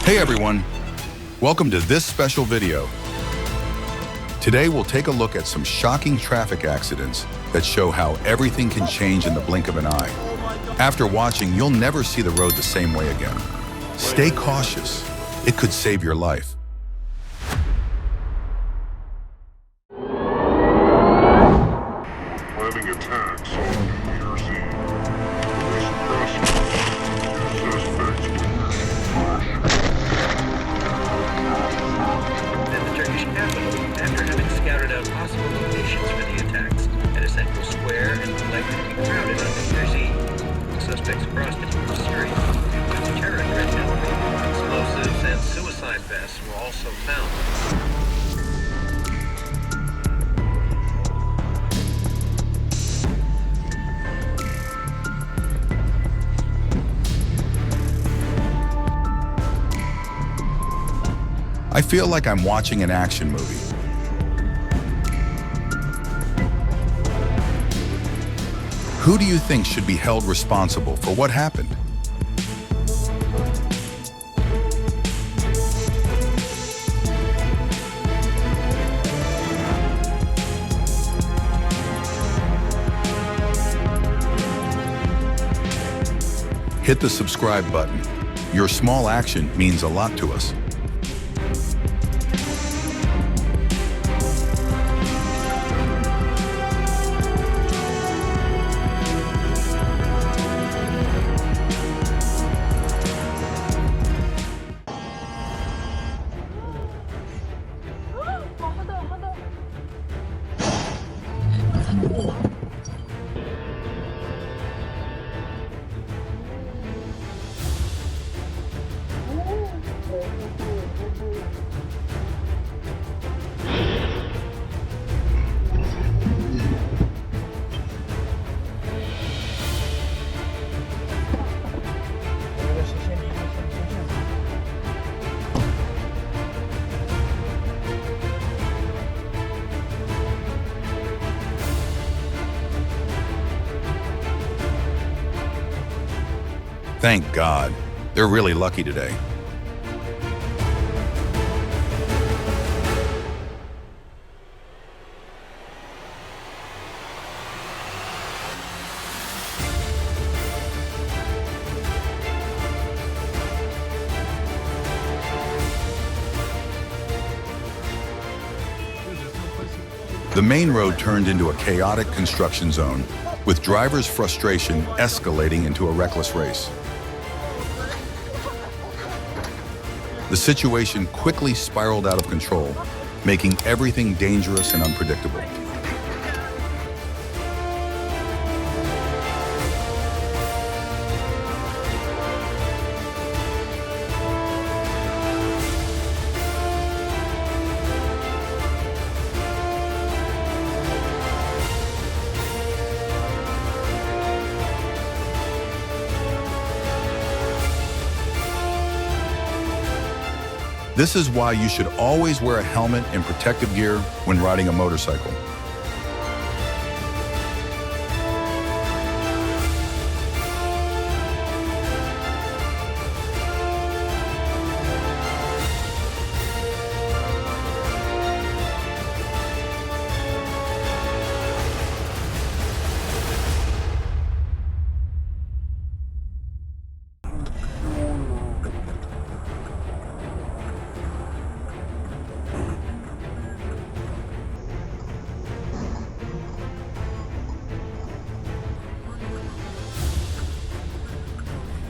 Hey everyone, welcome to this special video. Today we'll take a look at some shocking traffic accidents that show how everything can change in the blink of an eye. After watching, you'll never see the road the same way again. Stay cautious, it could save your life. Planning attacks on New Year's Eve. Police arrest suspects At the Turkish capital, after having scouted out possible locations for the attacks at a central square and likely to be crowded on New Year's Eve, the suspects crossed into Syria with terror threats. Explosives and suicide vests were also found. I feel like I'm watching an action movie. Who do you think should be held responsible for what happened? Hit the subscribe button. Your small action means a lot to us. Thank God. They're really lucky today. The main road turned into a chaotic construction zone, with drivers' frustration escalating into a reckless race. The situation quickly spiraled out of control, making everything dangerous and unpredictable. This is why you should always wear a helmet and protective gear when riding a motorcycle.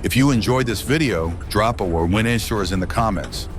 If you enjoyed this video, drop a win insurers in the comments.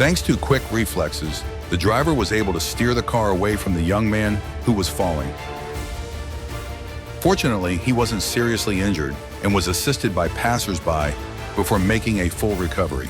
Thanks to quick reflexes, the driver was able to steer the car away from the young man who was falling. Fortunately, he wasn't seriously injured and was assisted by passers-by before making a full recovery.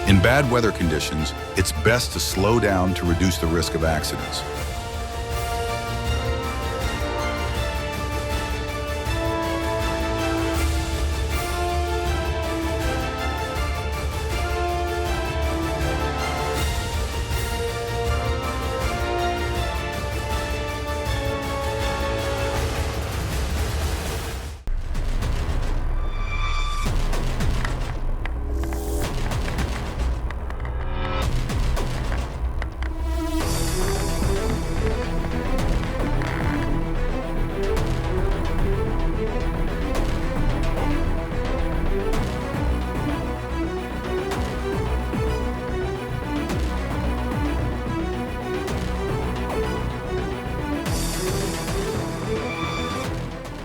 In bad weather conditions, it's best to slow down to reduce the risk of accidents.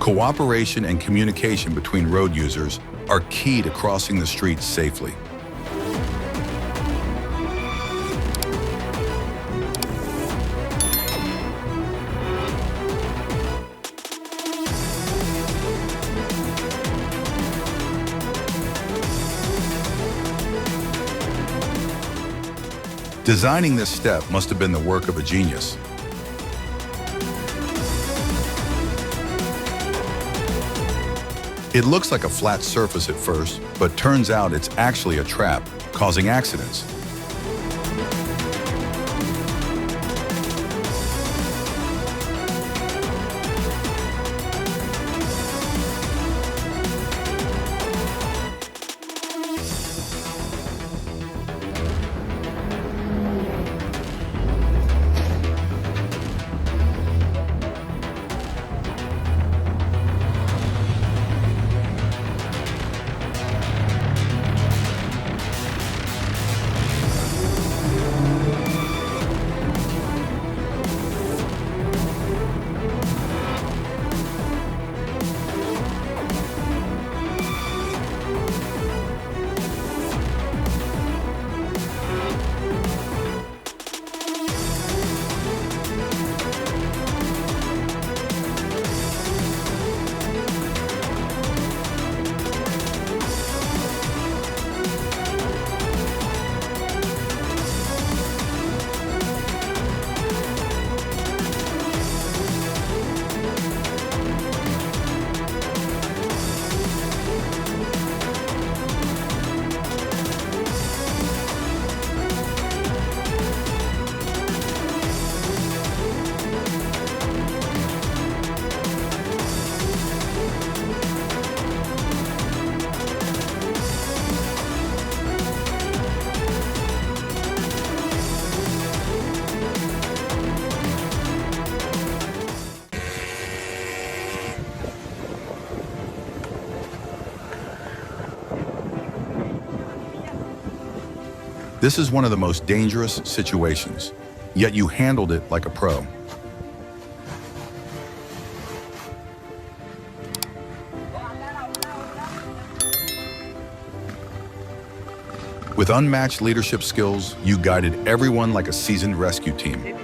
Cooperation and communication between road users are key to crossing the streets safely. Designing this step must have been the work of a genius. It looks like a flat surface at first, but turns out it's actually a trap, causing accidents. This is one of the most dangerous situations, yet you handled it like a pro. With unmatched leadership skills, you guided everyone like a seasoned rescue team.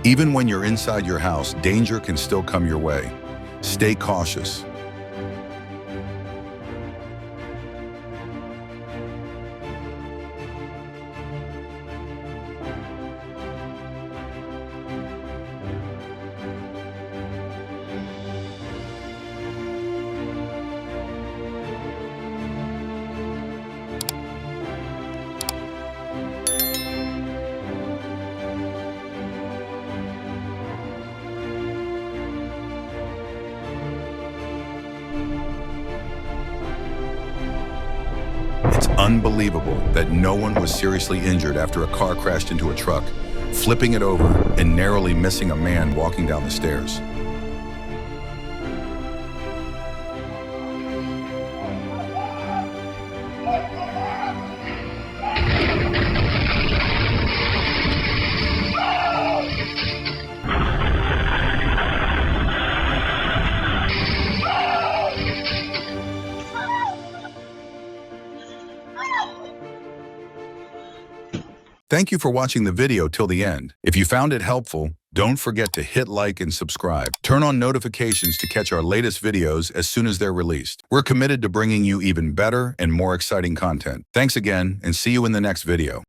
Even when you're inside your house, danger can still come your way. Stay cautious. It's unbelievable that no one was seriously injured after a car crashed into a truck, flipping it over and narrowly missing a man walking down the stairs. Thank you for watching the video till the end. If you found it helpful, don't forget to hit like and subscribe. Turn on notifications to catch our latest videos as soon as they're released. We're committed to bringing you even better and more exciting content. Thanks again, and see you in the next video.